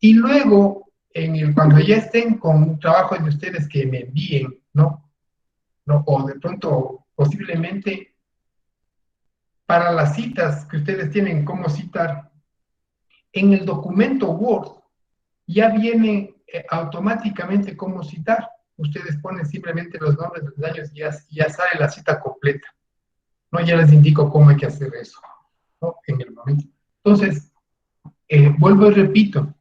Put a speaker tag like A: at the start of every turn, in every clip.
A: Y luego, cuando ya estén con un trabajo de ustedes que me envíen, ¿no? O de pronto, posiblemente, para las citas que ustedes tienen, cómo citar, en el documento Word ya viene automáticamente cómo citar. Ustedes ponen simplemente los nombres de los años y ya sale la cita completa, ¿no? Ya les indico cómo hay que hacer eso, ¿no? En el momento. Entonces, vuelvo y repito,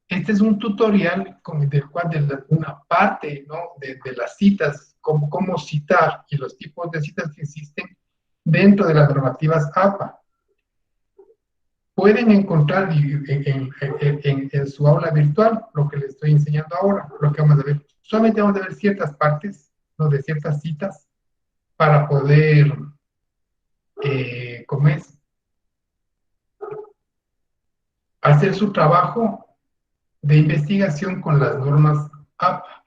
A: este es un tutorial del cual una parte, ¿no? de las citas, cómo citar y los tipos de citas que existen dentro de las normativas APA. Pueden encontrar en su aula virtual lo que les estoy enseñando ahora, lo que vamos a ver. Solamente vamos a ver ciertas partes, ¿no? De ciertas citas para poder, ¿cómo es? Hacer su trabajo de investigación con las normas APA.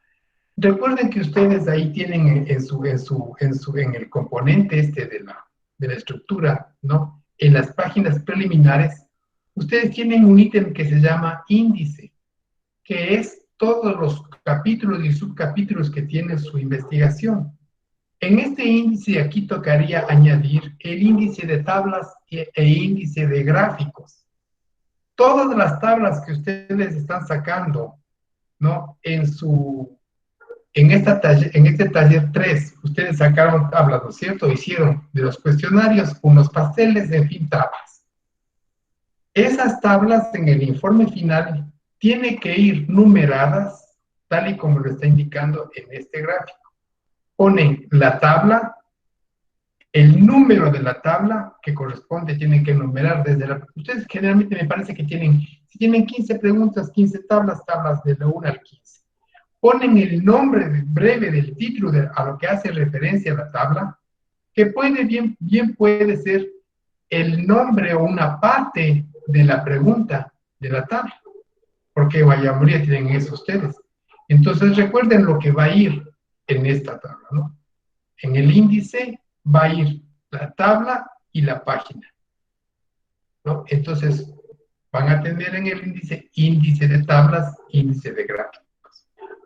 A: Recuerden que ustedes ahí tienen en el componente de la estructura, ¿no? En las páginas preliminares, ustedes tienen un ítem que se llama índice, que es todos los capítulos y subcapítulos que tiene su investigación. En este índice aquí tocaría añadir el índice de tablas e índice de gráficos. Todas las tablas que ustedes están sacando, ¿no? En este taller 3, ustedes sacaron tablas, ¿no es cierto? Hicieron de los cuestionarios unos pasteles, en fin, tablas. Esas tablas en el informe final tienen que ir numeradas, tal y como lo está indicando en este gráfico. Ponen la tabla, el número de la tabla que corresponde, tienen que numerar desde la... Ustedes generalmente me parece que si tienen 15 preguntas, 15 tablas, tablas de la 1 al 15. Ponen el nombre breve del título a lo que hace referencia a la tabla, que bien puede ser el nombre o una parte de la pregunta de la tabla, porque vaya mayoría tienen eso ustedes. Entonces recuerden lo que va a ir en esta tabla, ¿no? En el índice va a ir la tabla y la página, ¿no? Entonces van a tener en el índice de tablas, índice de gráficos.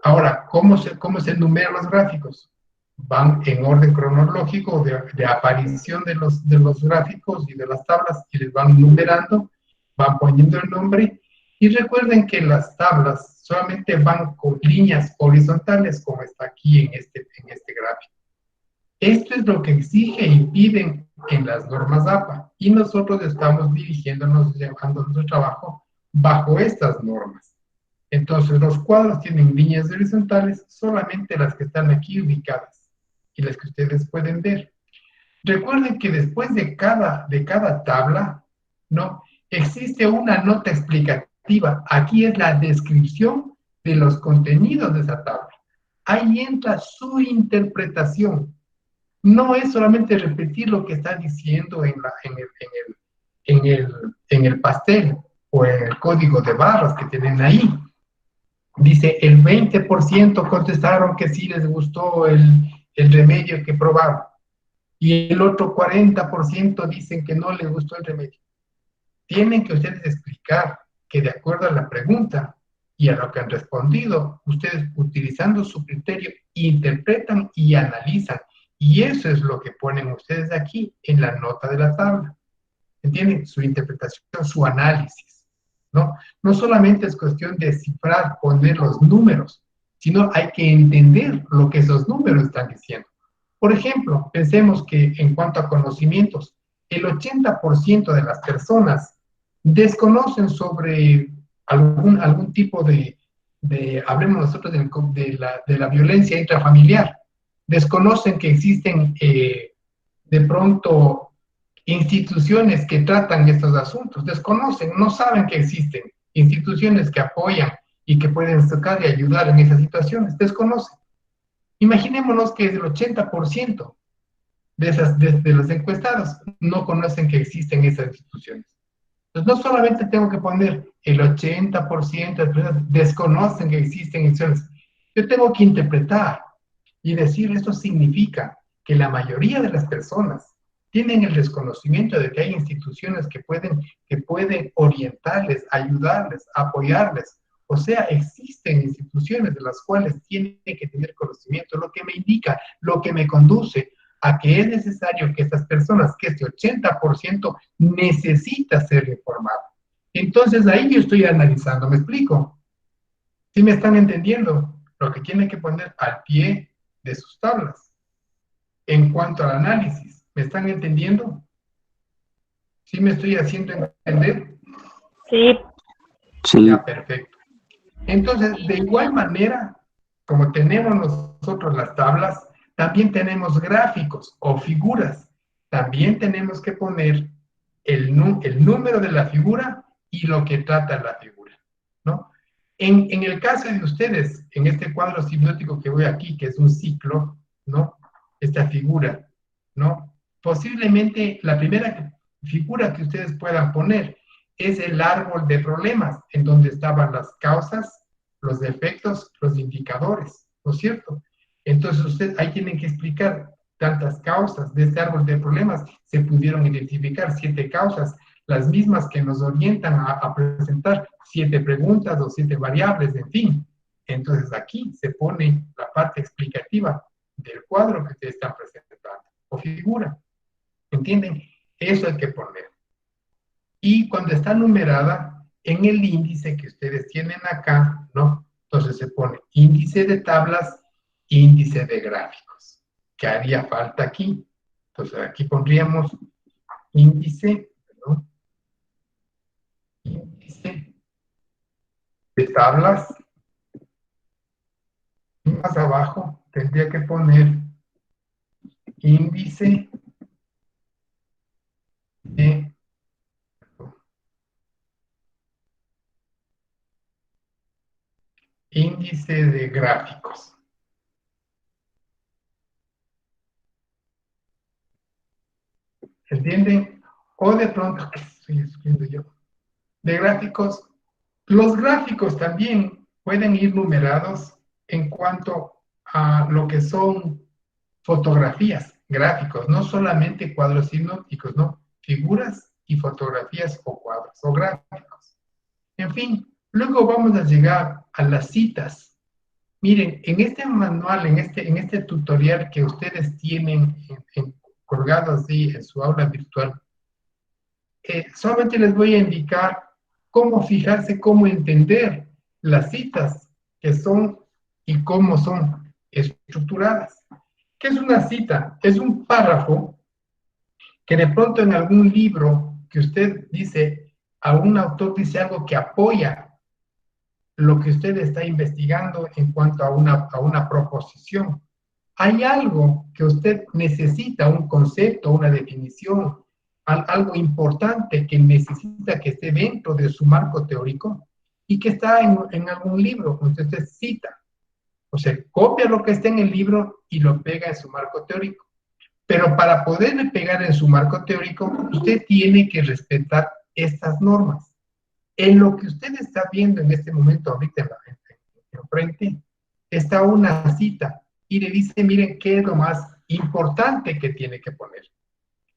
A: Ahora, ¿cómo se enumeran los gráficos? Van en orden cronológico de aparición de los gráficos y de las tablas, y les van numerando, van poniendo el nombre, y recuerden que las tablas solamente van con líneas horizontales, como está aquí en este gráfico. Esto es lo que exige y piden en las normas APA, y nosotros estamos dirigiéndonos, llevando nuestro trabajo bajo estas normas. Entonces, los cuadros tienen líneas horizontales, solamente las que están aquí ubicadas y las que ustedes pueden ver. Recuerden que después de cada tabla, ¿no? Existe una nota explicativa. Aquí es la descripción de los contenidos de esa tabla. Ahí entra su interpretación. No es solamente repetir lo que está diciendo en el pastel o en el código de barras que tienen ahí. Dice, el 20% contestaron que sí les gustó el remedio que probaron. Y el otro 40% dicen que no les gustó el remedio. Tienen que ustedes explicar que de acuerdo a la pregunta y a lo que han respondido, ustedes utilizando su criterio interpretan y analizan. Y eso es lo que ponen ustedes aquí en la nota de la tabla. ¿Entienden? Su interpretación, su análisis, ¿no? No solamente es cuestión de cifrar, poner los números, sino hay que entender lo que esos números están diciendo. Por ejemplo, pensemos que en cuanto a conocimientos, el 80% de las personas desconocen sobre algún tipo hablemos nosotros de la violencia intrafamiliar. Desconocen que existen de pronto instituciones que tratan estos asuntos, desconocen, no saben que existen instituciones que apoyan y que pueden tocar y ayudar en esas situaciones, desconocen. Imaginémonos que el 80% de los encuestados no conocen que existen esas instituciones. Entonces, no solamente tengo que poner el 80% de personas desconocen que existen instituciones, yo tengo que interpretar y decir esto significa que la mayoría de las personas tienen el desconocimiento de que hay instituciones que pueden orientarles, ayudarles, apoyarles, O sea, existen instituciones de las cuales tiene que tener conocimiento, lo que me indica, lo que me conduce a que es necesario que estas personas, que este 80% necesita ser informado. Entonces ahí yo estoy analizando, ¿me explico? ¿Sí me están entendiendo? Lo que tiene que poner al pie de sus tablas. En cuanto al análisis, ¿me están entendiendo? ¿Sí me estoy haciendo entender?
B: Sí.
A: Ya, perfecto. Entonces, de igual manera, como tenemos nosotros las tablas, también tenemos gráficos o figuras. También tenemos que poner el número de la figura y lo que trata la figura, ¿no? En el caso de ustedes, en este cuadro hipnótico que voy aquí, que es un ciclo, ¿no? Esta figura, ¿no? Posiblemente la primera figura que ustedes puedan poner es el árbol de problemas, en donde estaban las causas, los defectos, los indicadores, ¿no es cierto? Entonces ustedes ahí tienen que explicar tantas causas de este árbol de problemas. Se pudieron identificar 7 causas, las mismas que nos orientan a presentar 7 preguntas o 7 variables, en fin. Entonces aquí se pone la parte explicativa del cuadro que ustedes están presentando, o figura. ¿Entienden? Eso hay que poner. Y cuando está numerada, en el índice que ustedes tienen acá, ¿no? Entonces se pone índice de tablas, índice de gráficos, que haría falta aquí. Entonces aquí pondríamos índice, ¿no? Índice de tablas. Y más abajo tendría que poner índice de índice de gráficos. ¿Entienden? O de pronto, ¿qué estoy escribiendo yo? De gráficos. Los gráficos también pueden ir numerados en cuanto a lo que son fotografías, gráficos, no solamente cuadros hipnóticos, ¿no? Figuras y fotografías o cuadros o gráficos. En fin, luego vamos a llegar a las citas. Miren, en este manual, en este tutorial que ustedes tienen colgado así en su aula virtual, solamente les voy a indicar cómo fijarse, cómo entender las citas que son y cómo son estructuradas. ¿Qué es una cita? Es un párrafo que de pronto en algún libro que usted dice, a un autor dice algo que apoya lo que usted está investigando en cuanto a una proposición. Hay algo que usted necesita, un concepto, una definición, algo importante que necesita que esté dentro de su marco teórico y que está en algún libro, entonces cita. O sea, copia lo que está en el libro y lo pega en su marco teórico. Pero para poderle pegar en su marco teórico, usted tiene que respetar estas normas. En lo que usted está viendo en este momento, ahorita en frente, está una cita y le dice, miren, ¿qué es lo más importante que tiene que poner?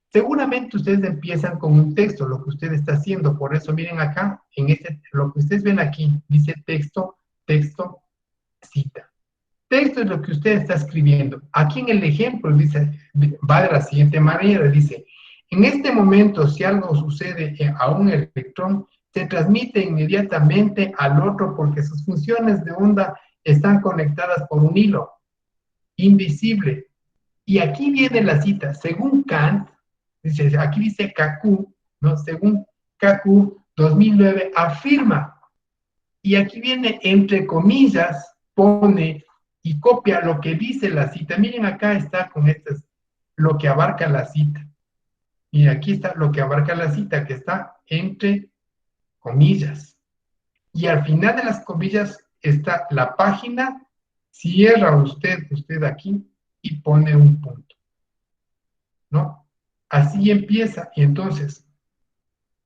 A: Seguramente ustedes empiezan con un texto, lo que usted está haciendo, por eso miren acá, lo que ustedes ven aquí, dice texto, texto, cita. Texto es lo que usted está escribiendo. Aquí en el ejemplo dice, va de la siguiente manera, dice, en este momento si algo sucede a un electrón, se transmite inmediatamente al otro porque sus funciones de onda están conectadas por un hilo invisible. Y aquí viene la cita, según Kant, dice, aquí dice Kaku, ¿no? Según Kaku 2009 afirma, y aquí viene entre comillas, pone y copia lo que dice la cita. Miren, acá está con lo que abarca la cita. Y aquí está lo que abarca la cita, que está entre comillas. Y al final de las comillas está la página, cierra usted aquí y pone un punto, ¿no? Así empieza. Y entonces,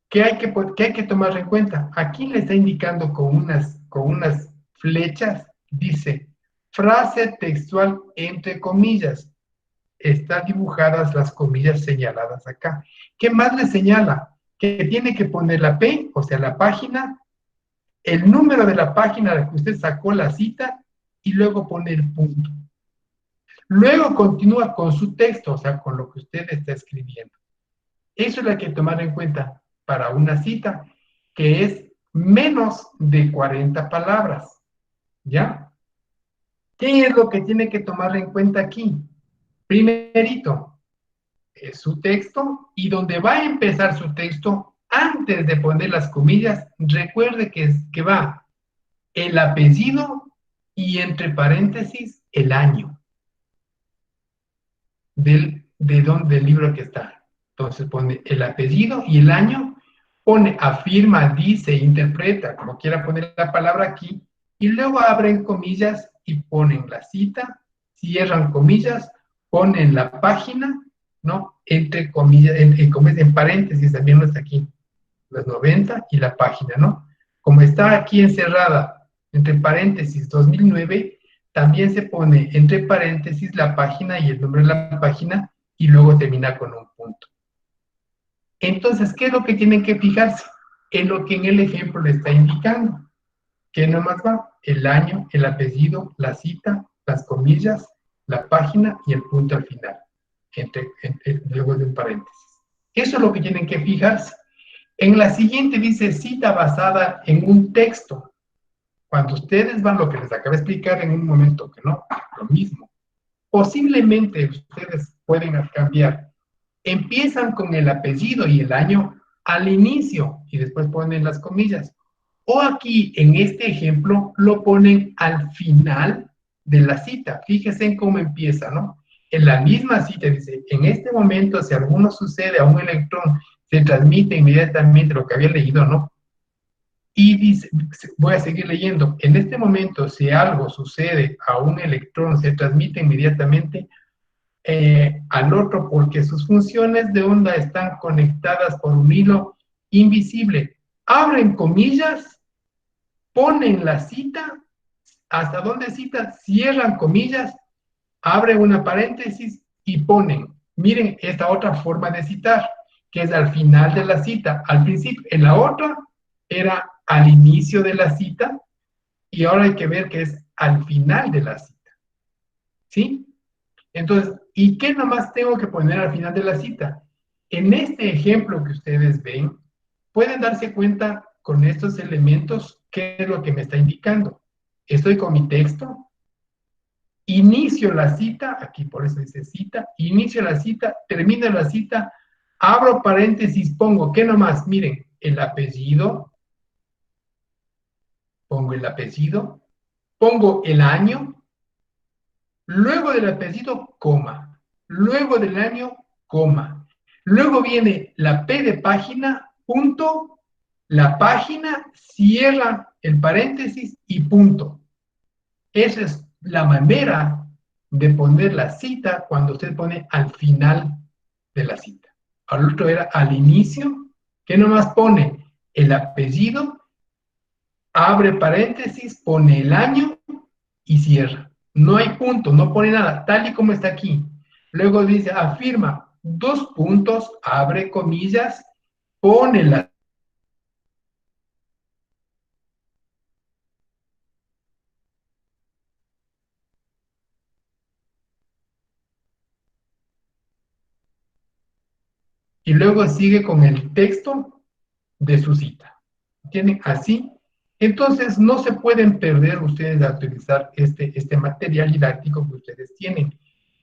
A: ¿qué hay que tomar en cuenta? Aquí le está indicando con unas flechas, dice, frase textual entre comillas. Están dibujadas las comillas señaladas acá. ¿Qué más le señala? Que tiene que poner la P, o sea, la página, el número de la página de la que usted sacó la cita y luego pone el punto. Luego continúa con su texto, o sea, con lo que usted está escribiendo. Eso es lo que hay que tomar en cuenta para una cita, que es menos de 40 palabras, ¿ya? ¿Qué es lo que tiene que tomar en cuenta aquí? Primerito, es su texto, y donde va a empezar su texto, antes de poner las comillas, recuerde que va el apellido y entre paréntesis el año del libro que está. Entonces pone el apellido y el año, pone afirma, dice, interpreta, como quiera poner la palabra aquí, y luego abren comillas y ponen la cita, cierran comillas, ponen la página, ¿no? Entre comillas, en paréntesis también no está aquí, las 90 y la página, ¿no? Como está aquí encerrada, entre paréntesis 2009, también se pone entre paréntesis la página y el nombre de la página y luego termina con un punto. Entonces, ¿qué es lo que tienen que fijarse? En lo que en el ejemplo le está indicando. ¿Qué nomás va? El año, el apellido, la cita, las comillas, la página y el punto al final, luego de un paréntesis. Eso es lo que tienen que fijarse. En la siguiente dice cita basada en un texto. Cuando ustedes van, lo que les acabo de explicar en un momento, que no, lo mismo. Posiblemente ustedes pueden cambiar. Empiezan con el apellido y el año al inicio y después ponen las comillas. O aquí, en este ejemplo, lo ponen al final de la cita. Fíjense en cómo empieza, ¿no? En la misma cita dice, en este momento, si alguno sucede a un electrón, se transmite inmediatamente lo que había leído, ¿no? Y dice, voy a seguir leyendo, en este momento, si algo sucede a un electrón, se transmite inmediatamente al otro porque sus funciones de onda están conectadas por un hilo invisible. Abren comillas, ponen la cita, hasta donde cita, cierran comillas, abren una paréntesis y ponen. Miren esta otra forma de citar, que es al final de la cita. Al principio, en la otra era al inicio de la cita y ahora hay que ver que es al final de la cita. ¿Sí? Entonces, ¿y qué nomás tengo que poner al final de la cita? En este ejemplo que ustedes ven, pueden darse cuenta con estos elementos qué es lo que me está indicando. Estoy con mi texto, inicio la cita, aquí por eso dice cita, inicio la cita, termino la cita, abro paréntesis, pongo, ¿qué nomás? Miren, el apellido, pongo el apellido, pongo el año, luego del apellido, coma, luego del año, coma, luego viene la P de página, punto, la página, cierra el paréntesis y punto. Esa es la manera de poner la cita cuando usted pone al final de la cita. Al otro era al inicio, que nomás pone el apellido, abre paréntesis, pone el año y cierra. No hay punto, no pone nada, tal y como está aquí. Luego dice, afirma, dos puntos, abre comillas, pone la. Y luego sigue con el texto de su cita. ¿Tienen así? Entonces, no se pueden perder ustedes a utilizar este material didáctico que ustedes tienen.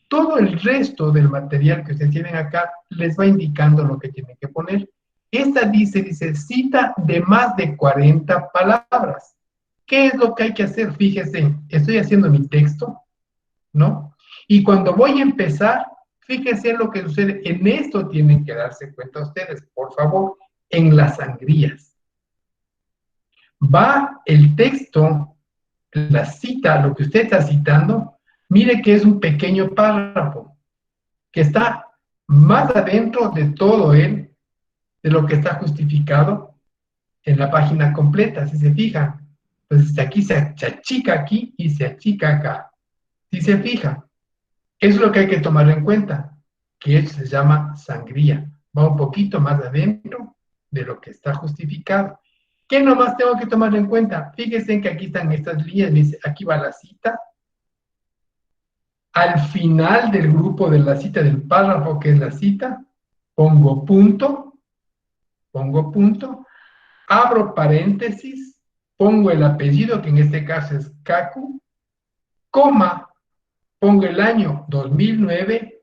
A: Todo el resto del material que ustedes tienen acá les va indicando lo que tienen que poner. Esta dice cita de más de 40 palabras. ¿Qué es lo que hay que hacer? Fíjense, estoy haciendo mi texto, ¿no? Y cuando voy a empezar, fíjense en lo que sucede. En esto tienen que darse cuenta ustedes, por favor, en las sangrías. Va el texto, la cita, lo que usted está citando, mire que es un pequeño párrafo que está más adentro de todo él, de lo que está justificado en la página completa, si se fijan. Entonces aquí se achica aquí y se achica acá. Si se fija, eso es lo que hay que tomar en cuenta, que eso se llama sangría. Va un poquito más adentro de lo que está justificado. ¿Qué nomás tengo que tomar en cuenta? Fíjense que aquí están estas líneas, dice, aquí va la cita. Al final del grupo de la cita, del párrafo que es la cita, pongo punto, abro paréntesis, pongo el apellido, que en este caso es Kaku, coma, pongo el año 2009,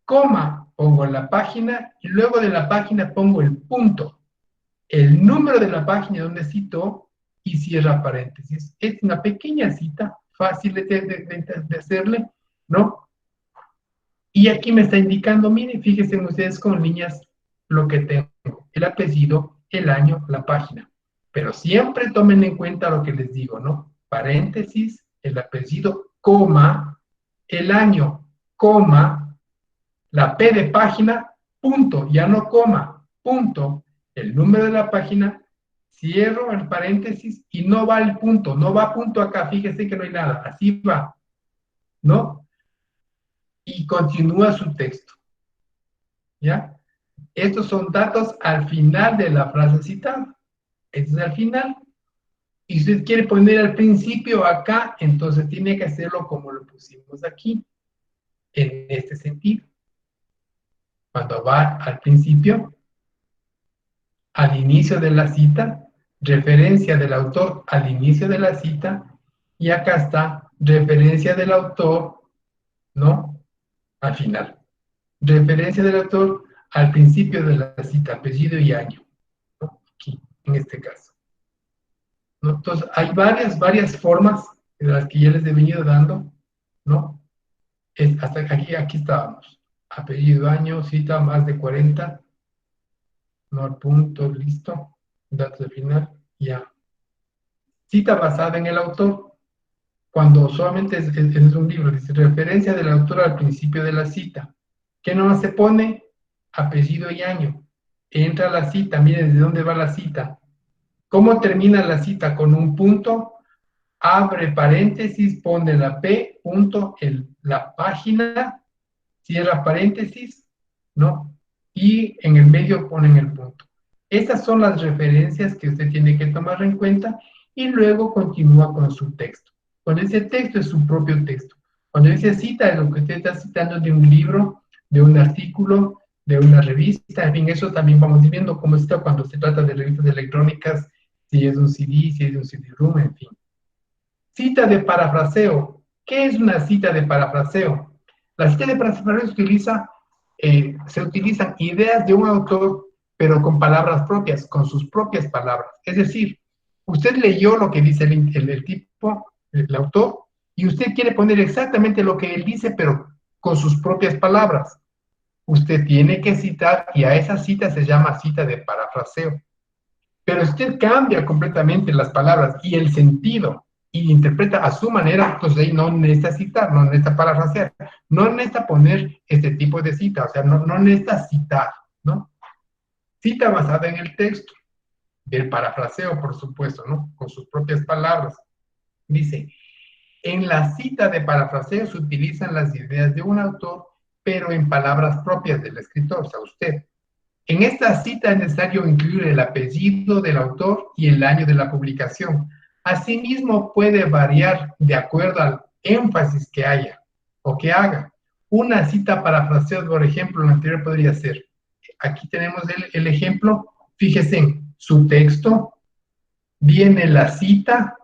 A: coma, pongo la página, y luego de la página pongo el punto, el número de la página donde citó, y cierra paréntesis. Es una pequeña cita, fácil de hacerle, ¿no? Y aquí me está indicando, miren, fíjense ustedes con líneas lo que tengo, el apellido, el año, la página. Pero siempre tomen en cuenta lo que les digo, ¿no? Paréntesis, el apellido, coma, el año, coma, la P de página, punto, ya no coma, punto, el número de la página, cierro el paréntesis y no va el punto, no va punto acá, fíjese que no hay nada, así va, ¿no? Y continúa su texto, ¿ya? Estos son datos al final de la frase citada. Este es al final. Y si usted quiere poner al principio acá, entonces tiene que hacerlo como lo pusimos aquí, en este sentido. Cuando va al principio, al inicio de la cita, referencia del autor al inicio de la cita, y acá está, referencia del autor, ¿no? Al final. Referencia del autor al principio de la cita, apellido y año, ¿no? Aquí, en este caso, ¿no? Entonces, hay varias formas de las que ya les he venido dando, ¿no? Hasta aquí estábamos. Apellido, año, cita, más de 40, no al punto, listo. Datos de final, ya. Cita basada en el autor. Cuando solamente es un libro, dice referencia del autor al principio de la cita. ¿Qué nomás se pone? Apellido y año. Entra la cita, miren desde dónde va la cita. ¿Cómo termina la cita? Con un punto, abre paréntesis, pone la P, punto, la página, cierra paréntesis, ¿no? Y en el medio ponen el punto. Estas son las referencias que usted tiene que tomar en cuenta y luego continúa con su texto. Cuando ese texto es su propio texto. Cuando dice cita, es lo que usted está citando de un libro, de un artículo, de una revista, en fin, eso también vamos viendo cómo está cuando se trata de revistas electrónicas, si es un CD, si es un CD-ROOM, en fin. Cita de parafraseo. ¿Qué es una cita de parafraseo? La cita de parafraseo se utilizan ideas de un autor, pero con palabras propias, con sus propias palabras. Es decir, usted leyó lo que dice el tipo, el autor, y usted quiere poner exactamente lo que él dice, pero con sus propias palabras. Usted tiene que citar, y a esa cita se llama cita de parafraseo. Pero usted cambia completamente las palabras y el sentido y interpreta a su manera, pues ahí no necesita citar, no necesita parafrasear, no necesita poner este tipo de cita, o sea, no necesita citar, ¿no? Cita basada en el texto, del parafraseo, por supuesto, ¿no? Con sus propias palabras. Dice, en la cita de parafraseo se utilizan las ideas de un autor, pero en palabras propias del escritor, o sea, usted. En esta cita es necesario incluir el apellido del autor y el año de la publicación. Asimismo, puede variar de acuerdo al énfasis que haya o que haga. Una cita parafraseada, por ejemplo, la anterior podría ser, aquí tenemos el ejemplo, fíjese en su texto, viene la cita,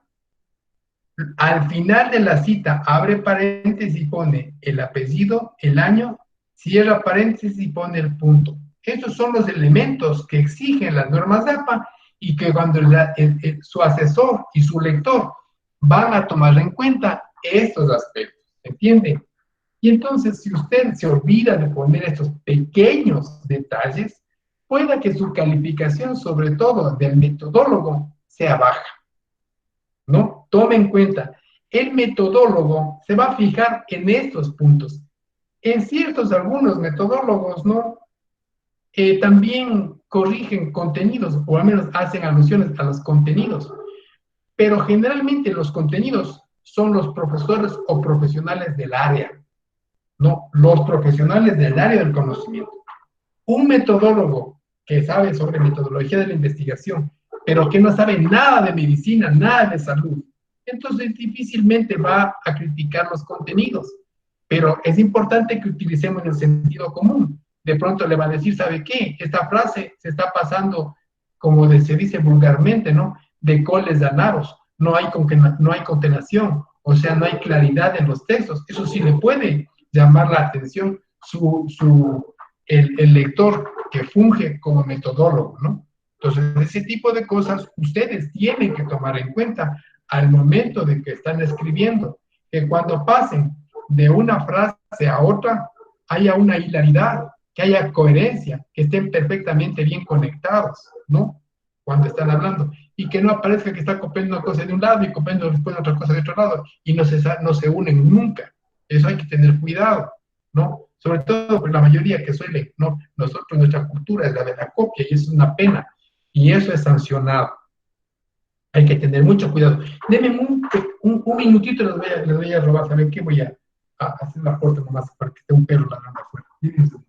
A: al final de la cita abre paréntesis y pone el apellido, el año, cierra paréntesis y pone el punto. Estos son los elementos que exigen las normas APA y que cuando su asesor y su lector van a tomar en cuenta estos aspectos, ¿entiende? Y entonces, si usted se olvida de poner estos pequeños detalles, pueda que su calificación, sobre todo del metodólogo, sea baja, ¿no? Tome en cuenta, el metodólogo se va a fijar en estos puntos. En ciertos, algunos metodólogos, ¿no? También corrigen contenidos, o al menos hacen alusiones a los contenidos, pero generalmente los contenidos son los profesores o profesionales del área, no los profesionales del área del conocimiento. Un metodólogo que sabe sobre metodología de la investigación pero que no sabe nada de medicina, nada de salud. Entonces difícilmente va a criticar los contenidos, pero es importante que utilicemos el sentido común. De pronto le va a decir, ¿sabe qué? Esta frase se está pasando, como se dice vulgarmente, ¿no? De coles de anaros. No hay contenación, o sea, no hay claridad en los textos. Eso sí le puede llamar la atención el lector que funge como metodólogo, ¿no? Entonces, ese tipo de cosas ustedes tienen que tomar en cuenta al momento de que están escribiendo, que cuando pasen de una frase a otra haya una hilaridad, que haya coherencia, que estén perfectamente bien conectados, ¿no? Cuando están hablando, y que no aparezca que está copiando una cosa de un lado y copiando después otra cosa de otro lado, y no se unen nunca. Eso hay que tener cuidado, ¿no? Sobre todo por la mayoría que suele, ¿no? Nosotros, nuestra cultura es la de la copia, y eso es una pena, y eso es sancionado. Hay que tener mucho cuidado. Denme un minutito, les voy a robar. ¿Saben qué? Voy a hacer la puerta nomás para que esté un perro ladrando afuera. Hijo.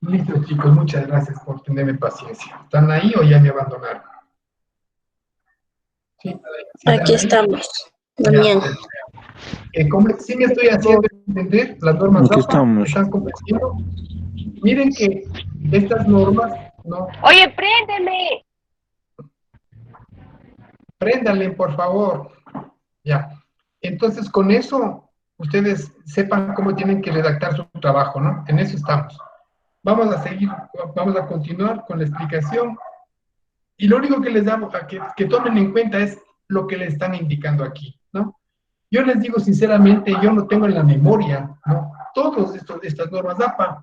A: Listo, chicos, muchas gracias por tenerme paciencia. ¿Están ahí o ya me abandonaron? ¿Sí? ¿Sí están
B: Aquí
A: ahí?
B: estamos,
A: Ya.
B: Damián.
A: Sí me estoy haciendo entender, las normas
C: Aquí
A: APA, ¿me
C: estamos.
A: están comprendiendo? Miren que estas normas, no,
D: Oye, préndeme.
A: préndanle, por favor. Ya. Entonces, con eso, ustedes sepan cómo tienen que redactar su trabajo, ¿no? En eso estamos. Vamos a seguir, vamos a continuar con la explicación. Y lo único que les damos a que tomen en cuenta es lo que les están indicando aquí, ¿no? Yo les digo sinceramente, yo no tengo en la memoria, ¿no? Todas estas normas APA,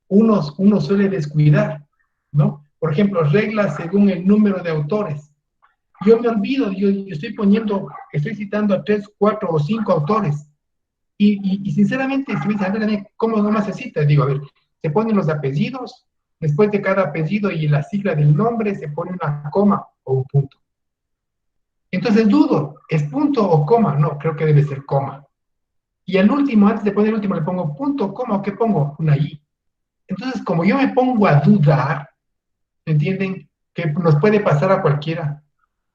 A: uno suele descuidar, ¿no? Por ejemplo, reglas según el número de autores. Yo me olvido, yo estoy citando a 3, 4 o 5 autores. Y sinceramente, si me dicen, a ver, Daniel, ¿cómo nomás se cita? Digo, a ver, se ponen los apellidos, después de cada apellido y la sigla del nombre se pone una coma o un punto. Entonces dudo, ¿es punto o coma? No, creo que debe ser coma. Y al último, antes de poner el último, le pongo punto, coma, ¿o qué pongo? Una I. Entonces, como yo me pongo a dudar, ¿entienden? Que nos puede pasar a cualquiera.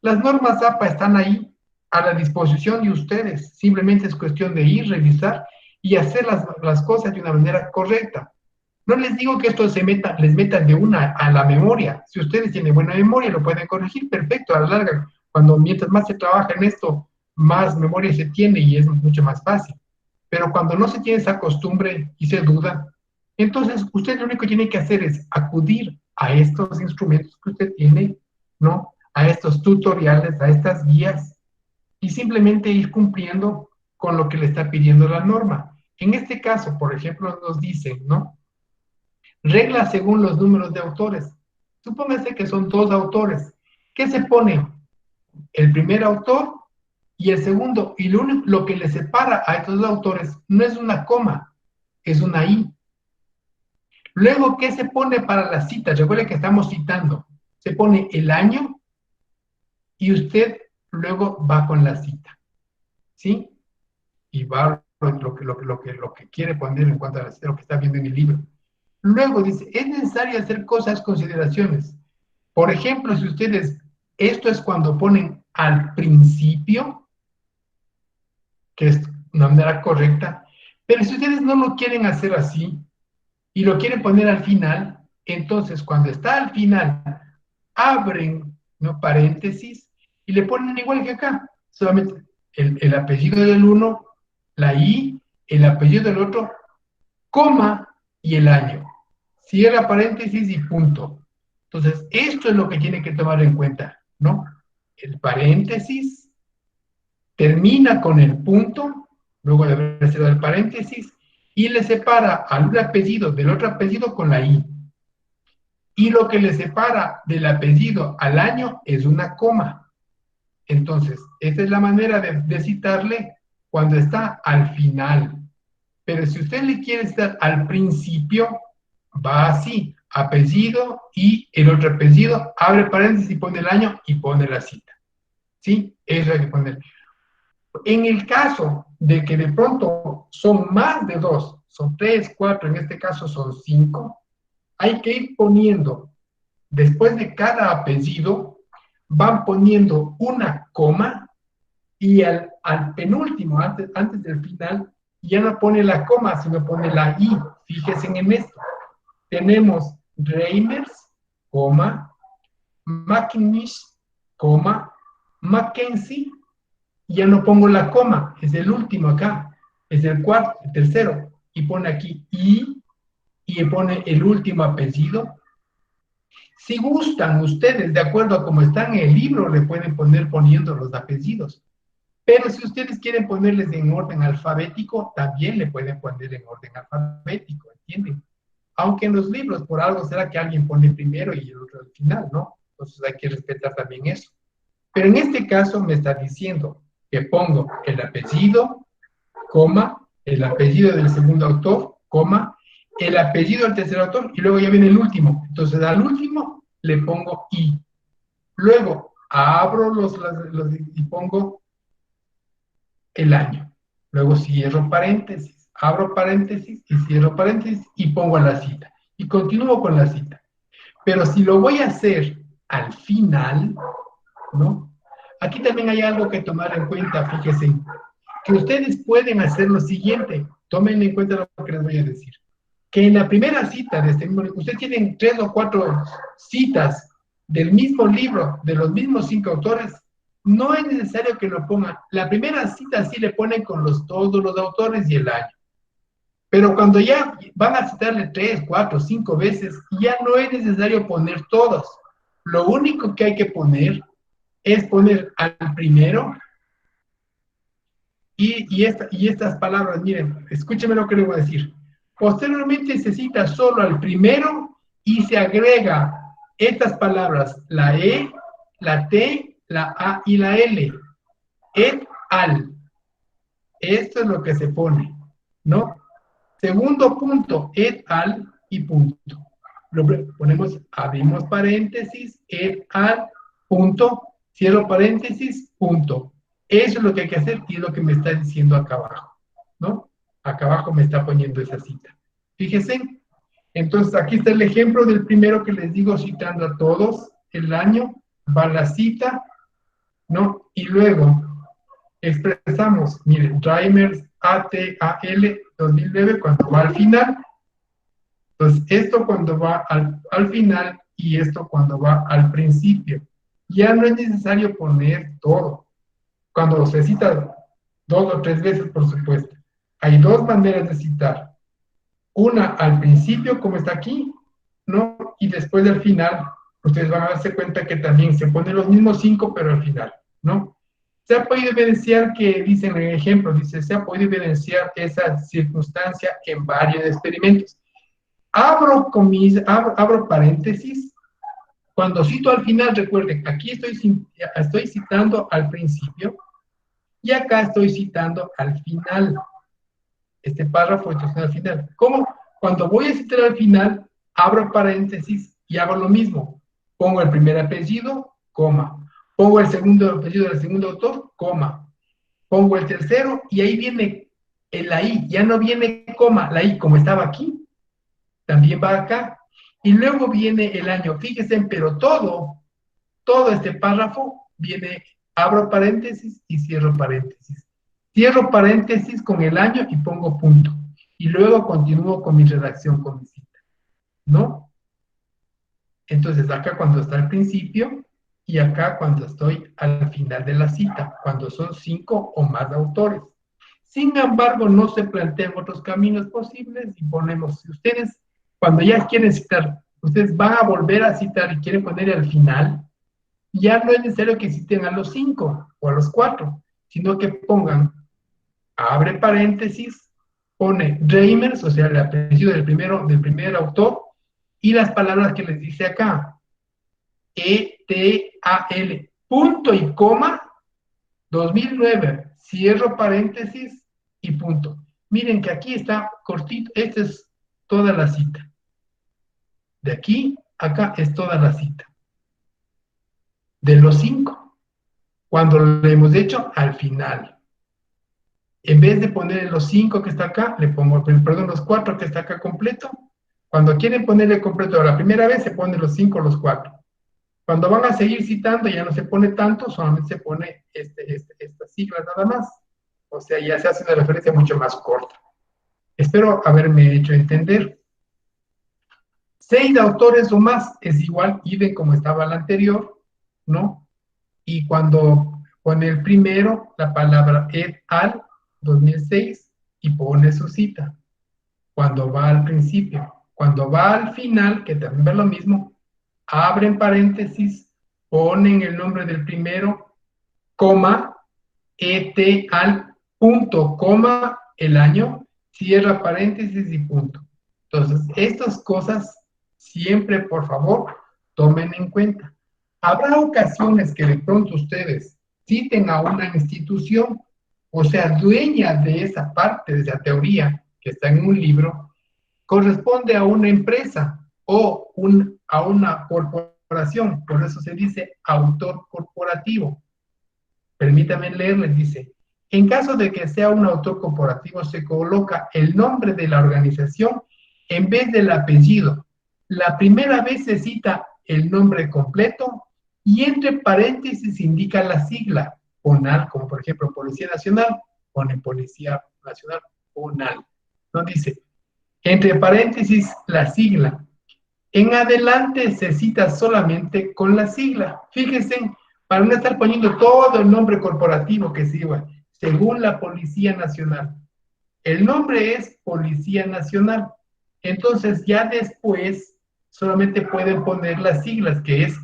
A: Las normas APA están ahí a la disposición de ustedes. Simplemente es cuestión de ir, revisar y hacer las cosas de una manera correcta. No les digo que esto les meta de una a la memoria. Si ustedes tienen buena memoria, lo pueden corregir, perfecto, a la larga. Mientras más se trabaja en esto, más memoria se tiene y es mucho más fácil. Pero cuando no se tiene esa costumbre y se duda, entonces usted lo único que tiene que hacer es acudir a estos instrumentos que usted tiene, ¿no? A estos tutoriales, a estas guías, y simplemente ir cumpliendo con lo que le está pidiendo la norma. En este caso, por ejemplo, nos dicen, ¿no? Reglas según los números de autores. Supóngase que son 2 autores. ¿Qué se pone? El primer autor y el segundo. Y lo que le separa a estos dos autores no es una coma, es una I. Luego, ¿qué se pone para las citas? Recuerde que estamos citando. Se pone el año y usted luego va con la cita. ¿Sí? Y va lo que quiere poner en cuanto a lo que está viendo en el libro. Luego dice, es necesario hacer cosas, consideraciones. Por ejemplo, si ustedes, esto es cuando ponen al principio, que es una manera correcta, pero si ustedes no lo quieren hacer así y lo quieren poner al final, entonces cuando está al final, abren, ¿no?, paréntesis y le ponen igual que acá, solamente el apellido del uno, la I, el apellido del otro, coma y el año. Cierra paréntesis y punto. Entonces, esto es lo que tiene que tomar en cuenta, ¿no? El paréntesis termina con el punto, luego de haber cerrado el paréntesis, y le separa al un apellido del otro apellido con la I. Y lo que le separa del apellido al año es una coma. Entonces, esta es la manera de citarle cuando está al final. Pero si usted le quiere citar al principio, va así, apellido y el otro apellido, abre paréntesis y pone el año y pone la cita. ¿Sí? Eso hay que poner. En el caso de que de pronto son más de dos, son tres, cuatro, en este caso son cinco, hay que ir poniendo, después de cada apellido, van poniendo una coma y al penúltimo, antes del final, ya no pone la coma, sino pone la I. Fíjense en esto. Tenemos Reimers, coma, McInnish, coma, Mackenzie, ya no pongo la coma, es el último acá, es el cuarto, el tercero, y pone aquí I, y pone el último apellido. Si gustan ustedes, de acuerdo a cómo está en el libro, le pueden poner poniendo los apellidos. Pero si ustedes quieren ponerles en orden alfabético, también le pueden poner en orden alfabético, ¿entienden? Aunque en los libros, por algo será que alguien pone primero y el otro al final, ¿no? Entonces hay que respetar también eso. Pero en este caso me está diciendo que pongo el apellido, coma, el apellido del segundo autor, coma, el apellido del tercer autor, y luego ya viene el último. Entonces al último le pongo I. Luego abro y pongo el año. Luego cierro paréntesis, abro paréntesis y cierro paréntesis y pongo la cita. Y continúo con la cita. Pero si lo voy a hacer al final, ¿no? Aquí también hay algo que tomar en cuenta, fíjense, que ustedes pueden hacer lo siguiente, tomen en cuenta lo que les voy a decir, que en la primera cita de este mismo libro, ustedes tienen 3 o 4 citas del mismo libro, de los mismos 5 autores, no es necesario que lo pongan. La primera cita sí le ponen con todos los autores y el año. Pero cuando ya van a citarle 3, 4, 5 veces, ya no es necesario poner todos. Lo único que hay que poner es poner al primero y estas palabras, miren, escúcheme lo que le voy a decir. Posteriormente se cita solo al primero y se agrega estas palabras, la E, la T, la A y la L. Et al. Esto es lo que se pone, ¿no? Segundo punto, et al y punto. Lo ponemos, abrimos paréntesis, et al, punto, cierro paréntesis, punto. Eso es lo que hay que hacer y es lo que me está diciendo acá abajo, ¿no? Acá abajo me está poniendo esa cita. Fíjense, entonces aquí está el ejemplo del primero que les digo, citando a todos el año, va la cita, ¿no? Y luego expresamos, miren, Reimers ATAL 2009 cuando va al final. Entonces, esto cuando va al final y esto cuando va al principio. Ya no es necesario poner todo. Cuando se cita 2 o 3 veces, por supuesto. Hay 2 maneras de citar. Una al principio, como está aquí, ¿no? Y después del final, ustedes van a darse cuenta que también se ponen los mismos 5, pero al final, ¿no? Se ha podido evidenciar que, dicen en el ejemplo, dice, se ha podido evidenciar esa circunstancia en varios experimentos. Abro paréntesis. Cuando cito al final, recuerden, aquí estoy citando al principio y acá estoy citando al final. Este párrafo está al final. ¿Cómo? Cuando voy a citar al final, abro paréntesis y hago lo mismo. Pongo el primer apellido, coma. Pongo el segundo apellido del segundo autor, coma. Pongo el tercero y ahí viene la I. Ya no viene coma, la I como estaba aquí, también va acá. Y luego viene el año. Fíjense, pero todo este párrafo viene, abro paréntesis y cierro paréntesis. Cierro paréntesis con el año y pongo punto. Y luego continúo con mi redacción, con mi cita, ¿no? Entonces, acá cuando está al principio y acá cuando estoy al final de la cita, cuando son 5 o más autores. Sin embargo, no se plantean otros caminos posibles y ponemos, si ustedes, cuando ya quieren citar, ustedes van a volver a citar y quieren poner al final, ya no es necesario que citen a los 5 o a los 4, sino que pongan, abre paréntesis, pone Reimers, o sea, el apellido del primer autor, Y las palabras que les dice acá, ETAL, punto y coma, 2009, cierro paréntesis y punto. Miren que aquí está cortito, esta es toda la cita. De aquí a acá es toda la cita. De los 5, cuando lo hemos hecho al final. En vez de poner los 5 que está acá, le pongo, perdón, los 4 que está acá completo. Cuando quieren ponerle completo la primera vez, se pone los 5 los 4. Cuando van a seguir citando, ya no se pone tanto, solamente se pone esta sigla nada más. O sea, ya se hace una referencia mucho más corta. Espero haberme hecho entender. 6 autores o más es igual, idem como estaba la anterior, ¿no? Y cuando pone el primero, la palabra et al, 2006, y pone su cita. Cuando va al principio. Cuando va al final, que también va lo mismo, abren paréntesis, ponen el nombre del primero, coma, et al, punto, coma, el año, cierra paréntesis y punto. Entonces, estas cosas siempre, por favor, tomen en cuenta. Habrá ocasiones que de pronto ustedes citen a una institución, o sea, dueña de esa parte, de esa teoría que está en un libro, corresponde a una empresa o a una corporación, por eso se dice autor corporativo. Permítanme leerles, dice, en caso de que sea un autor corporativo, se coloca el nombre de la organización en vez del apellido. La primera vez se cita el nombre completo y entre paréntesis indica la sigla, PONAL, como por ejemplo Policía Nacional, pone Policía Nacional, PONAL. No dice, entre paréntesis la sigla. En adelante se cita solamente con la sigla. Fíjense, para no estar poniendo todo el nombre corporativo que sirva, según la Policía Nacional. El nombre es Policía Nacional. Entonces ya después solamente pueden poner las siglas, que es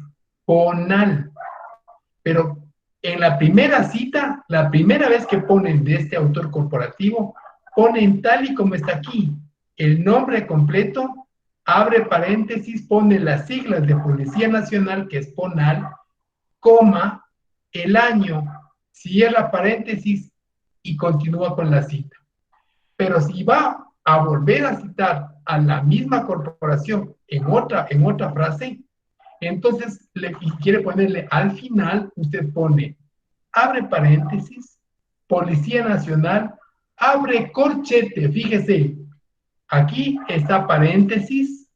A: PONAL. Pero en la primera cita, la primera vez que ponen de este autor corporativo, ponen tal y como está aquí, el nombre completo, abre paréntesis, pone las siglas de Policía Nacional, que es PONAL, coma, el año, cierra paréntesis y continúa con la cita. Pero si va a volver a citar a la misma corporación en otra frase, entonces y quiere ponerle al final, usted pone, abre paréntesis, Policía Nacional, abre corchete, fíjese, aquí está paréntesis,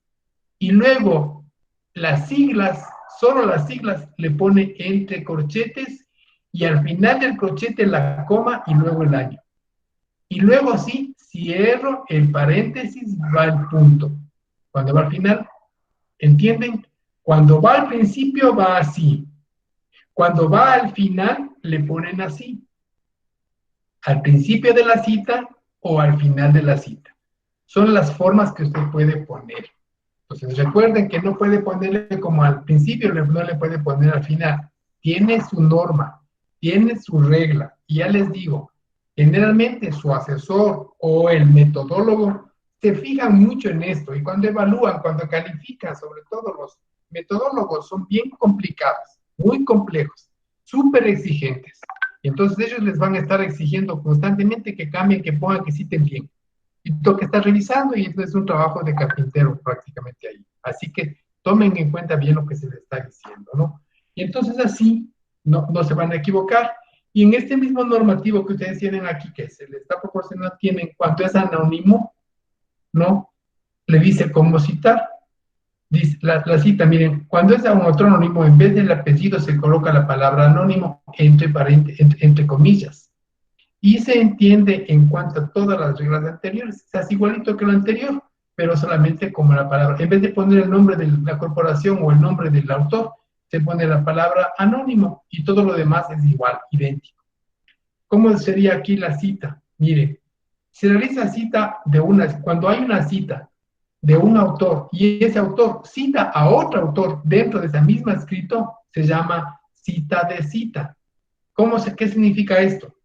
A: y luego las siglas, solo las siglas, le pone entre corchetes, y al final del corchete la coma y luego el año. Y luego sí, cierro el paréntesis, va el punto. Cuando va al final, ¿entienden? Cuando va al principio va así. Cuando va al final le ponen así. Al principio de la cita o al final de la cita. Son las formas que usted puede poner. Entonces recuerden que no puede ponerle como al principio, no le puede poner al final. Tiene su norma, tiene su regla. Y ya les digo, generalmente su asesor o el metodólogo se fijan mucho en esto y cuando evalúan, cuando califican, sobre todo los metodólogos son bien complicados, muy complejos, súper exigentes. Y entonces ellos les van a estar exigiendo constantemente que cambien, que pongan, que citen bien. Y lo que está revisando y esto es un trabajo de carpintero prácticamente ahí. Así que tomen en cuenta bien lo que se les está diciendo, ¿no? Y entonces así no se van a equivocar. Y en este mismo normativo que ustedes tienen aquí, que se les está proporcionando, tienen, cuando es anónimo, ¿no? Le dice cómo citar. Dice, la cita, miren, cuando es a un autor anónimo, en vez del apellido se coloca la palabra anónimo entre comillas. Y se entiende en cuanto a todas las reglas anteriores. O sea, es igualito que lo anterior, pero solamente como la palabra. En vez de poner el nombre de la corporación o el nombre del autor, se pone la palabra anónimo y todo lo demás es igual, idéntico. ¿Cómo sería aquí la cita? Mire, se realiza cita cuando hay una cita de un autor y ese autor cita a otro autor dentro de ese mismo escrito, se llama cita de cita. ¿Qué significa esto?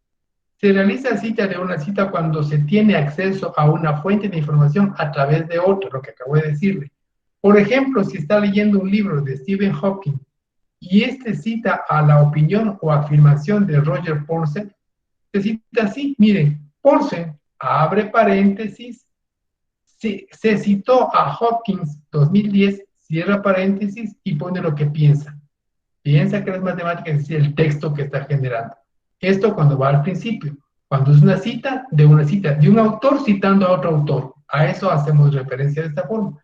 A: Se realiza cita de una cita cuando se tiene acceso a una fuente de información a través de otra, lo que acabo de decirle. Por ejemplo, si está leyendo un libro de Stephen Hawking y este cita a la opinión o afirmación de Roger Porcel, se cita así, miren, Porcel, abre paréntesis, se citó a Hawkins 2010, cierra paréntesis y pone lo que piensa. Piensa que las matemáticas es el texto que está generando. Esto cuando va al principio, cuando es una cita de un autor citando a otro autor. A eso hacemos referencia de esta forma.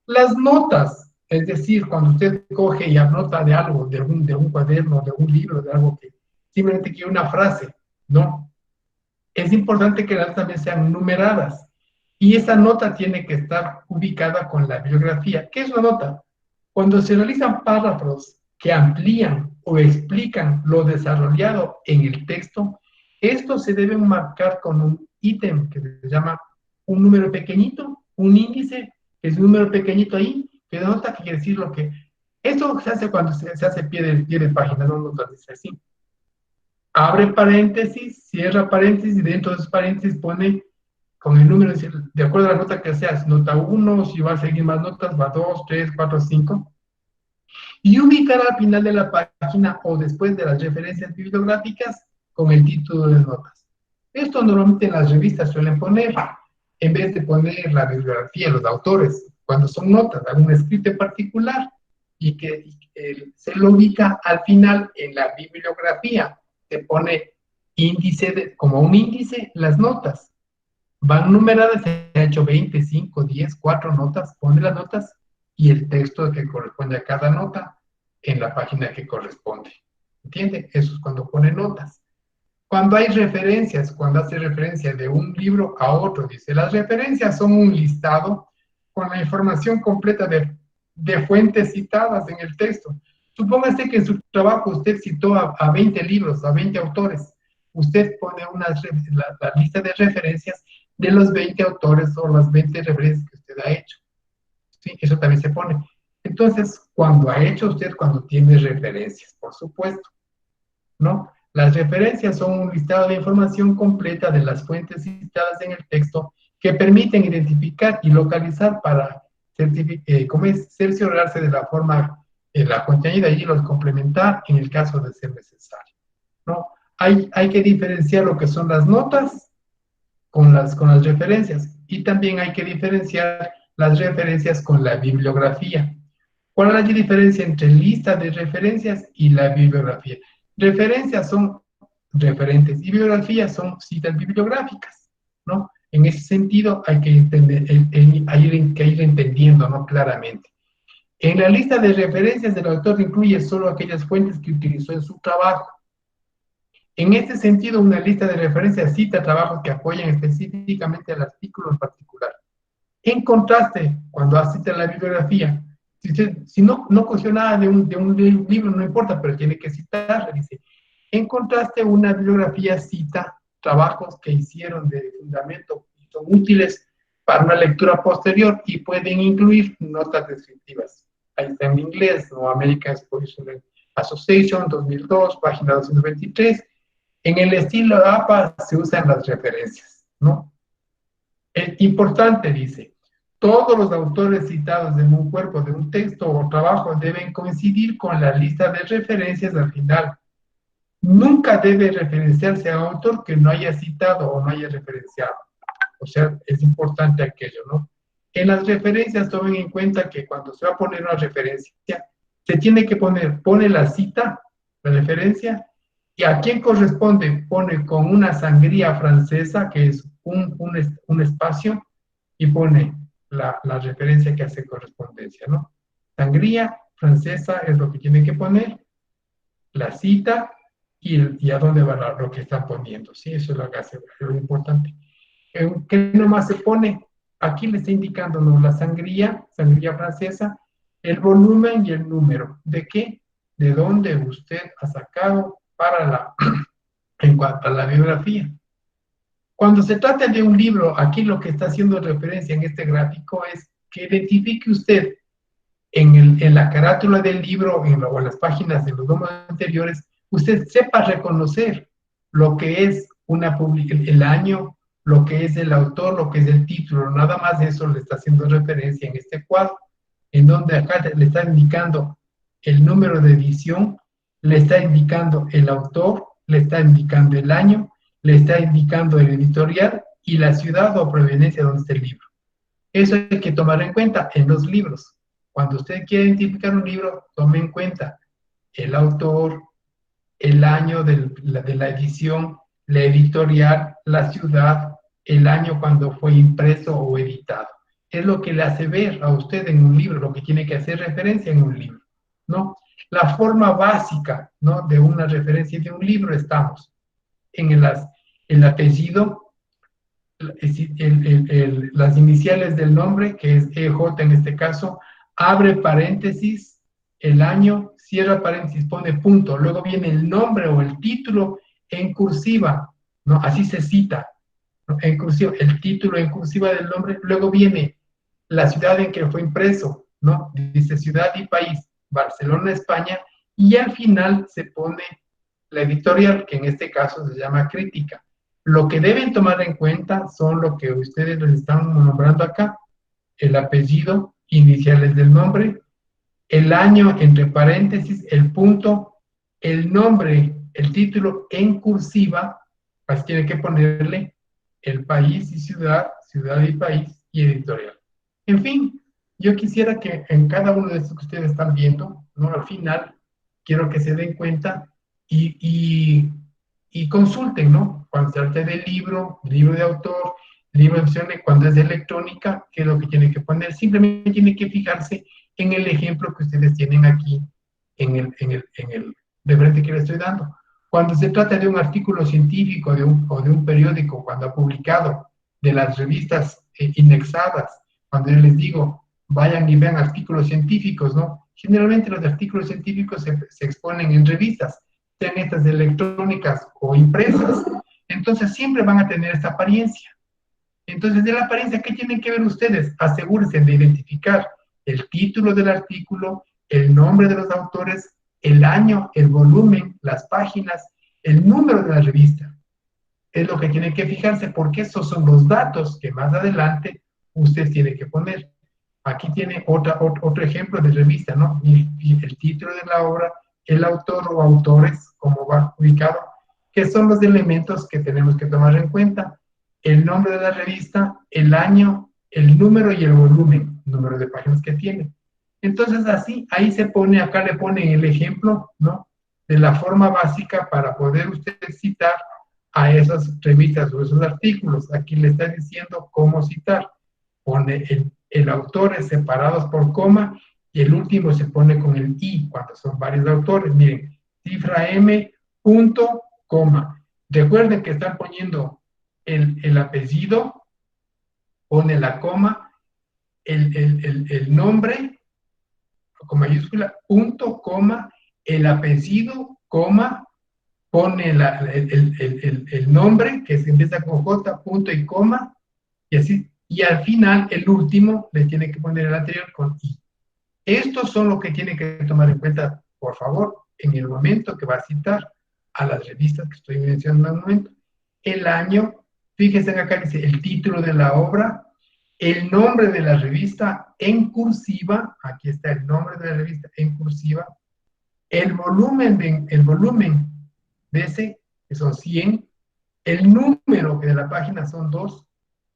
A: Las notas, es decir, cuando usted coge y anota de algo, de un cuaderno, de un libro, de algo que simplemente quiere una frase, ¿no? Es importante que las notas también sean numeradas. Y esa nota tiene que estar ubicada con la bibliografía. ¿Qué es una nota? Cuando se realizan párrafos que amplían o explican lo desarrollado en el texto, estos se deben marcar con un ítem que se llama un número pequeñito, un índice, que es un número pequeñito ahí, que denota que quiere decir lo que... Esto se hace cuando se hace pie de página, no notas, dice así. Abre paréntesis, cierra paréntesis, y dentro de esos paréntesis pone con el número, de acuerdo a la nota que seas, nota 1, si va a seguir más notas, va 2, 3, 4, 5, y ubicar al final de la página o después de las referencias bibliográficas con el título de notas. Esto normalmente en las revistas suelen poner, en vez de poner la bibliografía, los autores, cuando son notas, algún escrito en particular, y que se lo ubica al final en la bibliografía, se pone índice, como un índice, las notas. Van numeradas, se ha hecho 25, 10, 4 notas, pone las notas y el texto que corresponde a cada nota en la página que corresponde. ¿Entiende? Eso es cuando pone notas. Cuando hay referencias, cuando hace referencia de un libro a otro, dice, las referencias son un listado con la información completa de fuentes citadas en el texto. Supóngase que en su trabajo usted citó a 20 libros, a 20 autores. Usted pone la lista de referencias de los 20 autores o las 20 referencias que usted ha hecho. ¿Sí? Eso también se pone. Entonces, cuando ha hecho usted, cuando tiene referencias, por supuesto, ¿no? Las referencias son un listado de información completa de las fuentes citadas en el texto que permiten identificar y localizar para cerciorarse de la forma, la contenida y los complementar en el caso de ser necesario, ¿no? Hay que diferenciar lo que son las notas con las referencias y también hay que diferenciar las referencias con la bibliografía. ¿Cuál es la diferencia entre lista de referencias y la bibliografía? Referencias son referentes y bibliografías son citas bibliográficas, ¿no? En ese sentido hay que, hay que ir entendiendo, ¿no? Claramente. En la lista de referencias del autor incluye solo aquellas fuentes que utilizó en su trabajo. En este sentido, una lista de referencias cita trabajos que apoyan específicamente al artículo en particular. En contraste, cuando cita la bibliografía, si no cogió nada de un libro, no importa, pero tiene que citar, dice. En contraste, una bibliografía cita trabajos que hicieron de fundamento y son útiles para una lectura posterior y pueden incluir notas descriptivas. Ahí está en inglés, ¿no? American Exposition Association, 2002, página 223. En el estilo APA se usan las referencias, ¿no? Es importante, dice, todos los autores citados en un cuerpo de un texto o trabajo deben coincidir con la lista de referencias al final. Nunca debe referenciarse a un autor que no haya citado o no haya referenciado. O sea, es importante aquello, ¿no? En las referencias tomen en cuenta que cuando se va a poner una referencia, se tiene que pone la cita, la referencia, y a quién corresponde, pone con una sangría francesa, que es un espacio, y pone la referencia que hace correspondencia, ¿no? Sangría francesa es lo que tiene que poner, la cita y a dónde va lo que está poniendo, ¿sí? Eso es lo que hace, lo importante. ¿Qué nomás se pone? Aquí le está indicando, ¿no? La sangría francesa, el volumen y el número. ¿De qué? ¿De dónde usted ha sacado para en cuanto a la biografía? Cuando se trata de un libro, aquí lo que está haciendo referencia en este gráfico es que identifique usted en la carátula del libro o en las páginas de los números anteriores, usted sepa reconocer lo que es el año, lo que es el autor, lo que es el título, nada más de eso le está haciendo referencia en este cuadro. en donde acá le está indicando el número de edición, le está indicando el autor, le está indicando el año, le está indicando el editorial y la ciudad o proveniencia donde está el libro. Eso hay que tomar en cuenta en los libros. Cuando usted quiere identificar un libro, tome en cuenta el autor, el año de la edición, la editorial, la ciudad, el año cuando fue impreso o editado. Es lo que le hace ver a usted en un libro, lo que tiene que hacer referencia en un libro, ¿no? La forma básica, ¿no?, de una referencia de un libro estamos en el apellido, las iniciales del nombre, que es EJ en este caso, abre paréntesis, el año, cierra paréntesis, pone punto, luego viene el nombre o el título en cursiva, ¿no? Así se cita, ¿no? En cursiva, el título en cursiva del nombre, luego viene la ciudad en que fue impreso, ¿no? Dice ciudad y país, Barcelona, España, y al final se pone la editorial, que en este caso se llama Crítica. Lo que deben tomar en cuenta son lo que ustedes les están nombrando acá, el apellido, iniciales del nombre, el año entre paréntesis, el punto, el nombre, el título en cursiva, pues tiene que ponerle el país y ciudad, ciudad y país y editorial. En fin, yo quisiera que en cada uno de estos que ustedes están viendo, ¿no?, al final, quiero que se den cuenta y consulten, ¿no? Cuando se trata de libro, libro de autor, libro de opción, cuando es de electrónica, qué es lo que tiene que poner. Simplemente tiene que fijarse en el ejemplo que ustedes tienen aquí, en el de frente que les estoy dando. Cuando se trata de un artículo científico o de un periódico, cuando ha publicado, de las revistas indexadas, cuando yo les digo, vayan y vean artículos científicos, ¿no? Generalmente los artículos científicos se exponen en revistas, sean estas electrónicas o impresas, entonces siempre van a tener esta apariencia. Entonces, de la apariencia, ¿qué tienen que ver ustedes? Asegúrense de identificar el título del artículo, el nombre de los autores, el año, el volumen, las páginas, el número de la revista. Es lo que tienen que fijarse, porque esos son los datos que más adelante usted tiene que poner. Aquí tiene otro ejemplo de revista, ¿no? El título de la obra, el autor o autores, como va ubicado, que son los elementos que tenemos que tomar en cuenta. El nombre de la revista, el año, el número y el volumen, número de páginas que tiene. Entonces, así, ahí se pone, acá le ponen el ejemplo, ¿no?, de la forma básica para poder usted citar a esas revistas o esos artículos. Aquí le está diciendo cómo citar. Pone el autores separados por coma y el último se pone con el i cuando son varios autores. Miren, cifra m, punto, coma. Recuerden que están poniendo el apellido, pone la coma, el nombre, con mayúscula, punto, coma, el apellido, coma, pone el nombre, que se empieza con J, punto y coma, y así, y al final, el último, le tiene que poner el anterior con I. Estos son lo que tiene que tomar en cuenta, por favor, en el momento que va a citar a las revistas que estoy mencionando en el momento. El año, fíjense acá, dice el título de la obra, el nombre de la revista en cursiva, aquí está el nombre de la revista en cursiva, el volumen de ese, que son 100, el número de la página son 2,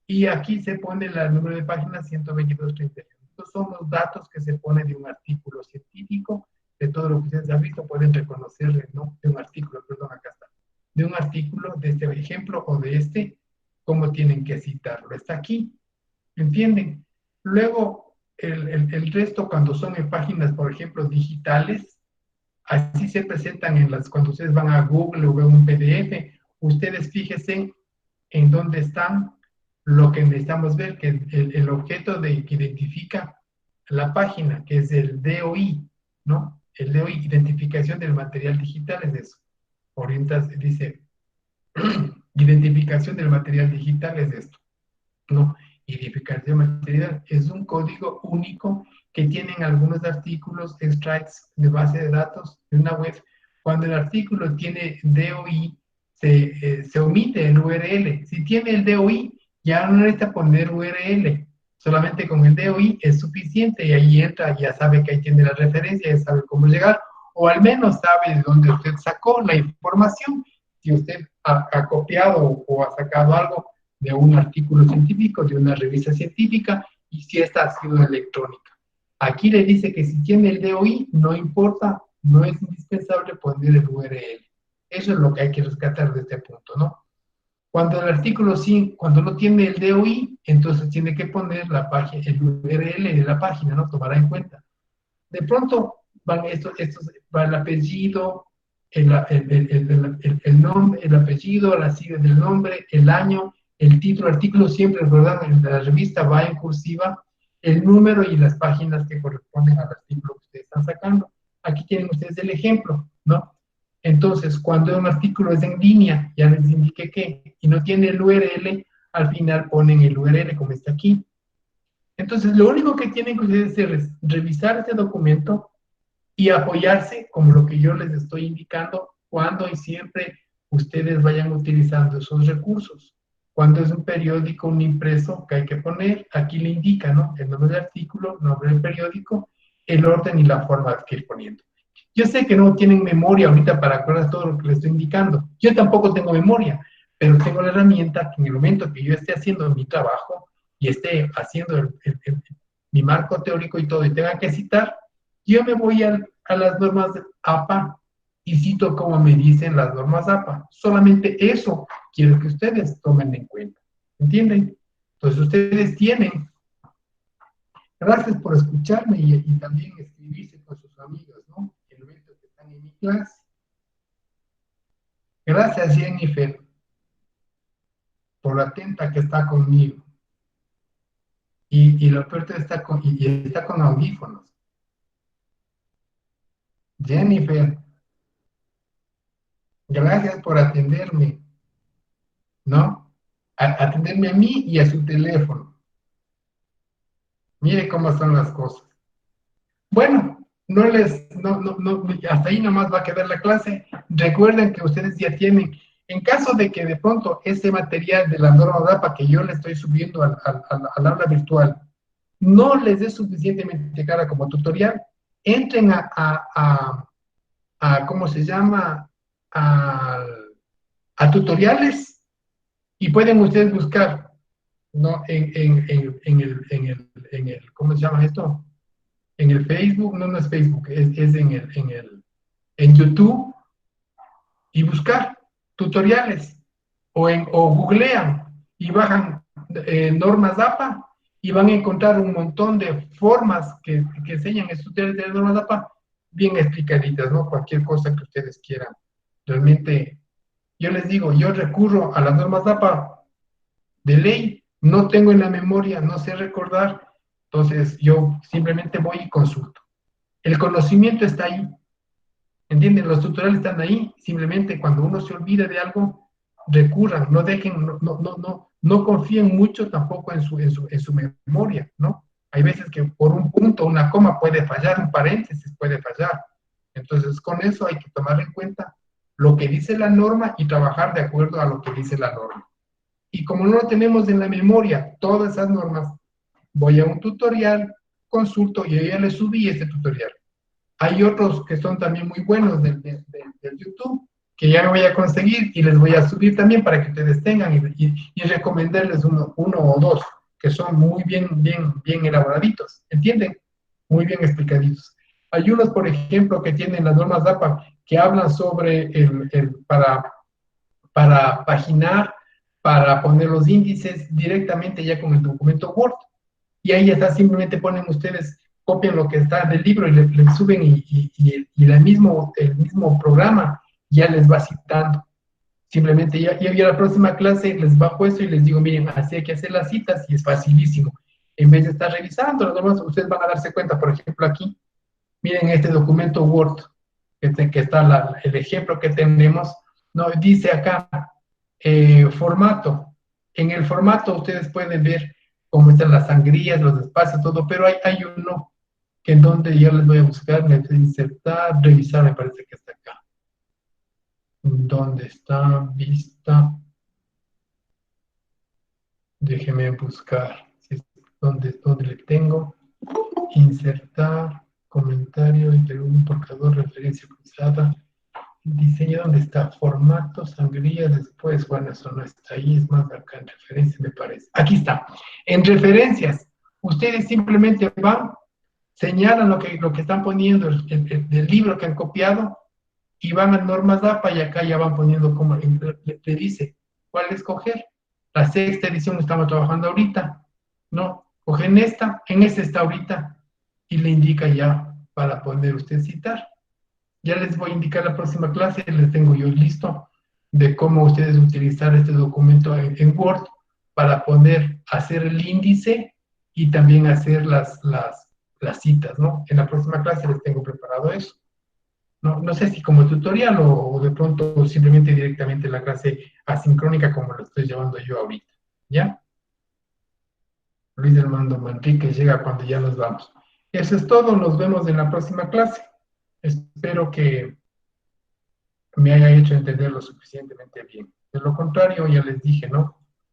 A: y aquí se pone el número de página 122.31. Estos son los datos que se ponen de un artículo científico, de todo lo que ustedes han visto, pueden reconocer, ¿no?, de un artículo, perdón, acá está, de un artículo, de este ejemplo o de este, cómo tienen que citarlo. Está aquí, ¿entienden? Luego, el resto, cuando son en páginas, por ejemplo, digitales, así se presentan cuando ustedes van a Google o ven un PDF, ustedes fíjense en dónde están lo que necesitamos ver, que el objeto que identifica la página, que es el DOI, ¿no? El DOI, identificación del material digital, es eso. Dice, identificación del material digital es esto, ¿no? Identificación material es un código único que tienen algunos artículos, extracts de base de datos de una web. Cuando el artículo tiene DOI, se omite el URL. Si tiene el DOI, ya no necesita poner URL, Solamente con el DOI es suficiente y ahí entra, ya sabe que ahí tiene la referencia, ya sabe cómo llegar, o al menos sabe de dónde usted sacó la información. Si usted ha copiado o ha sacado algo de un artículo científico, de una revista científica, y si esta ha sido electrónica. Aquí le dice que si tiene el DOI, no importa, no es indispensable poner el URL. Eso es lo que hay que rescatar de este punto, ¿no? Cuando el artículo sí, cuando no tiene el DOI, entonces tiene que poner la página, el URL de la página, ¿no? Tomará en cuenta. De pronto van estos va el apellido, el nombre, el apellido, la sigla del nombre, el año, el título, artículo siempre, ¿verdad? En la revista va en cursiva, el número y las páginas que corresponden al artículo que ustedes están sacando. Aquí tienen ustedes el ejemplo, ¿no? Entonces, cuando un artículo es en línea, ya les indiqué que, y no tiene el URL, al final ponen el URL como está aquí. Entonces, lo único que tienen que ustedes hacer es revisar este documento y apoyarse, como lo que yo les estoy indicando, cuando y siempre ustedes vayan utilizando esos recursos. Cuando es un periódico, un impreso, que hay que poner, aquí le indica, ¿no? El nombre del artículo, nombre del periódico, el orden y la forma que ir poniendo. Yo sé que no tienen memoria ahorita para acordar todo lo que les estoy indicando. Yo tampoco tengo memoria, pero tengo la herramienta que en el momento que yo esté haciendo mi trabajo y esté haciendo mi marco teórico y todo, y tenga que citar, yo me voy a las normas APA y cito como me dicen las normas APA. Solamente eso quiero que ustedes tomen en cuenta. ¿Entienden? Entonces ustedes tienen, gracias por escucharme y también escribirse con sus amigos, ¿no? En el momento que están en mi clase. Gracias, Jennifer, por la atenta que está conmigo. Y lo peor y está con audífonos. Jennifer, gracias por atenderme, ¿no? Atenderme a mí y a su teléfono. Mire cómo son las cosas. Bueno, hasta ahí nomás va a quedar la clase. Recuerden que ustedes ya tienen, en caso de que de pronto ese material de la norma DAPA que yo le estoy subiendo al aula virtual no les dé suficientemente cara como tutorial, entren ¿cómo se llama? A, a tutoriales y pueden ustedes buscar, ¿no? ¿Cómo se llama esto? En el Facebook, no, no es Facebook, es en YouTube y buscar tutoriales o googlean y bajan normas APA y van a encontrar un montón de formas que enseñan estos tutoriales de normas APA bien explicaditas, ¿no? Cualquier cosa que ustedes quieran. Realmente, yo les digo, yo recurro a las normas APA de ley, no tengo en la memoria, no sé recordar, entonces yo simplemente voy y consulto. El conocimiento está ahí, ¿entienden? Los tutoriales están ahí, simplemente cuando uno se olvida de algo, recurran, no dejen, no confíen mucho tampoco en su memoria, ¿no? Hay veces que por un punto, una coma puede fallar, un paréntesis puede fallar. Entonces, con eso hay que tomar en cuenta lo que dice la norma y trabajar de acuerdo a lo que dice la norma. Y como no lo tenemos en la memoria, todas esas normas, voy a un tutorial, consulto y yo ya le subí este tutorial. Hay otros que son también muy buenos del YouTube, que ya me voy a conseguir y les voy a subir también para que ustedes tengan y recomendarles uno o dos que son muy bien elaboraditos, ¿entienden? Muy bien explicaditos. Hay unos, por ejemplo, que tienen las normas DAPA que hablan sobre para paginar, para poner los índices directamente ya con el documento Word. Y ahí ya está, simplemente ponen ustedes, copian lo que está del libro y le suben y el mismo programa ya les va citando. Simplemente ya la próxima clase les bajo eso y les digo, miren, así hay que hacer las citas y es facilísimo. En vez de estar revisando, nomás ustedes van a darse cuenta, por ejemplo, aquí, miren este documento Word, que está el ejemplo que tenemos, no, dice acá, formato. En el formato ustedes pueden ver cómo están las sangrías, los espacios, todo, pero hay uno que en donde yo les voy a buscar, me dice insertar, revisar, me parece que está acá. ¿Dónde está? Vista. Déjeme buscar. donde le tengo insertar comentario, un portador, referencia cruzada, diseño donde está formato, sangría, después, bueno, eso no está ahí, es más acá en referencias, me parece. Aquí está. En referencias, ustedes simplemente van, señalan lo que están poniendo del libro que han copiado y van a normas APA y acá ya van poniendo como le dice cuál escoger. La sexta edición estamos trabajando ahorita, ¿no? Cogen esta, en esta está ahorita y le indica ya para poder usted citar. Ya les voy a indicar la próxima clase, les tengo yo listo de cómo ustedes utilizar este documento en Word para poder hacer el índice y también hacer las citas, ¿no? En la próxima clase les tengo preparado eso. No, no sé si como tutorial o de pronto simplemente directamente la clase asincrónica como lo estoy llevando yo ahorita. ¿Ya? Luis Armando Manrique llega cuando ya nos vamos. Eso es todo, nos vemos en la próxima clase. Espero que me haya hecho entender lo suficientemente bien. De lo contrario, ya les dije, ¿no?